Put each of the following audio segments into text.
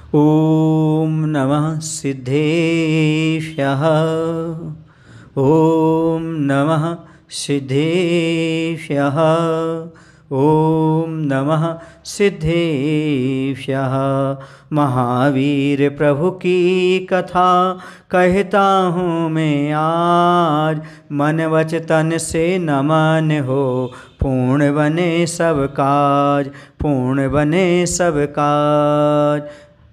ॐ नमः सिद्धेभ्यः। ॐ नमः सिद्धेभ्यः। ॐ नमः सिद्धेभ्यः। महावीर प्रभु की कथा कहता हूँ मैं आज, मन वच तन से नमन हो, पूर्ण बने सब काज, पूर्ण बने सब काज।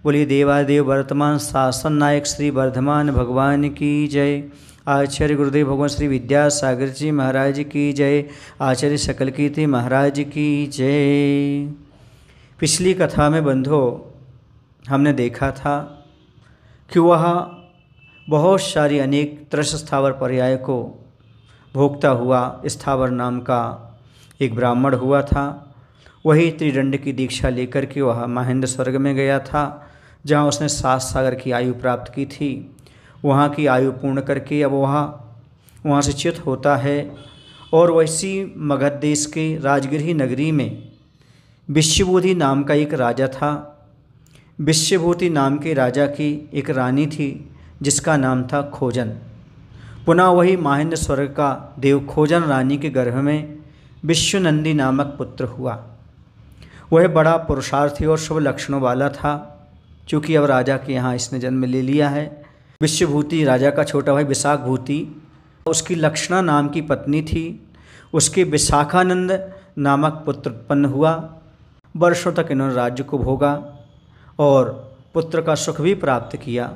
बोलिए देवादेव वर्तमान शासन नायक श्री वर्धमान भगवान की जय। आचार्य गुरुदेव भगवान श्री विद्यासागर जी महाराज की जय। आचार्य सकल कीर्ति महाराज की जय। पिछली कथा में बंधो हमने देखा था कि वह बहुत सारी अनेक त्रस स्थावर पर्याय को भोगता हुआ स्थावर नाम का एक ब्राह्मण हुआ था। वही त्रिदंड की दीक्षा लेकर के वह महेंद्र स्वर्ग में गया था, जहाँ उसने 7 सागर की आयु प्राप्त की थी। वहाँ की आयु पूर्ण करके अब वहाँ से च्युत होता है और वैसी मगध देश के राजगिरी नगरी में विश्वभूति नाम का एक राजा था। विश्वभूति नाम के राजा की एक रानी थी जिसका नाम था खोजन। पुनः वही महेंद्र स्वर्ग का देव खोजन रानी के गर्भ में विश्वनंदी नामक पुत्र हुआ। वह बड़ा पुरुषार्थी और शुभ लक्षणों वाला था। चूँकि अब राजा के यहाँ इसने जन्म ले लिया है। विश्वभूति राजा का छोटा भाई विशाखभूति, उसकी लक्षणा नाम की पत्नी थी। उसके विशाखानंद नामक पुत्र उत्पन्न हुआ। वर्षों तक इन्होंने राज्य को भोगा और पुत्र का सुख भी प्राप्त किया।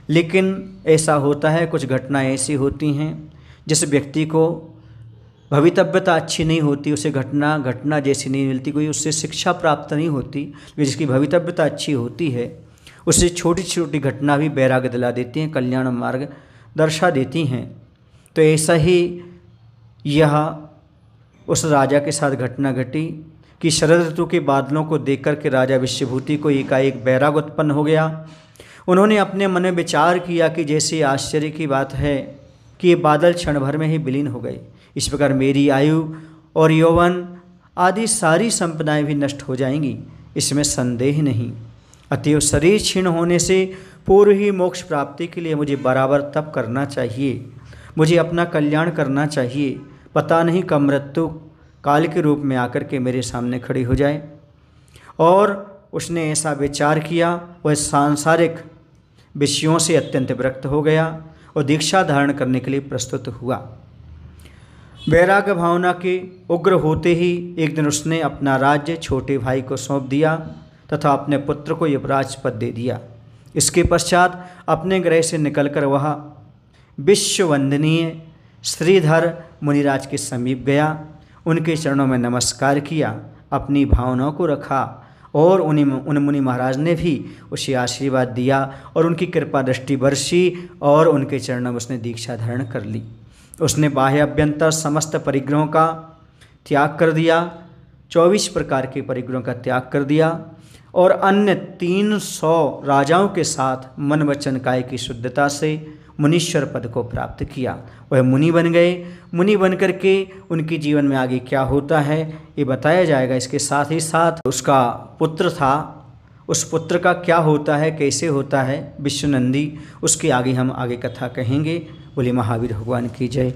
लेकिन ऐसा होता है, कुछ घटनाएं ऐसी होती हैं जिस व्यक्ति को भवितव्यता अच्छी नहीं होती, उसे घटना जैसी नहीं मिलती, कोई उससे शिक्षा प्राप्त नहीं होती। लेकिन जिसकी भवितव्यता अच्छी होती है उससे छोटी छोटी घटना भी वैराग्य दिला देती हैं, कल्याण मार्ग दर्शा देती हैं। तो ऐसा ही यह उस राजा के साथ घटना घटी कि शरद ऋतु के बादलों को देखकर के राजा विश्वभूति को एकाएक वैराग्य उत्पन्न हो गया। उन्होंने अपने मन में विचार किया कि जैसे आश्चर्य की बात है कि ये बादल क्षण भर में ही विलीन हो गए, इस प्रकार मेरी आयु और यौवन आदि सारी संपदाएं भी नष्ट हो जाएंगी, इसमें संदेह नहीं। अतएव शरीर क्षीण होने से पूर्व ही मोक्ष प्राप्ति के लिए मुझे बराबर तप करना चाहिए, मुझे अपना कल्याण करना चाहिए। पता नहीं कब मृत्यु काल के रूप में आकर के मेरे सामने खड़ी हो जाए। और उसने ऐसा विचार किया। वह सांसारिक विषयों से अत्यंत विरक्त हो गया और दीक्षा धारण करने के लिए प्रस्तुत हुआ। वैराग्य भावना के उग्र होते ही एक दिन उसने अपना राज्य छोटे भाई को सौंप दिया तथा अपने पुत्र को यमराज पद दे दिया। इसके पश्चात अपने गृह से निकलकर वह विश्ववंदनीय श्रीधर मुनिराज के समीप गया, उनके चरणों में नमस्कार किया, अपनी भावनाओं को रखा और उन मुनि महाराज ने भी उसे आशीर्वाद दिया और उनकी कृपा दृष्टि बरसी और उनके चरणों में उसने दीक्षा धारण कर ली। उसने बाह्य अभ्यंतर समस्त परिग्रहों का त्याग कर दिया, 24 प्रकार के परिग्रहों का त्याग कर दिया और अन्य 300 राजाओं के साथ मन वचन काय की शुद्धता से मुनीश्वर पद को प्राप्त किया। वह मुनि बन गए। मुनि बन करके उनके जीवन में आगे क्या होता है ये बताया जाएगा। इसके साथ ही साथ उसका पुत्र था, उस पुत्र का क्या होता है, कैसे होता है विश्वनंदी, उसके आगे हम आगे कथा कहेंगे। बोले महावीर भगवान की जय।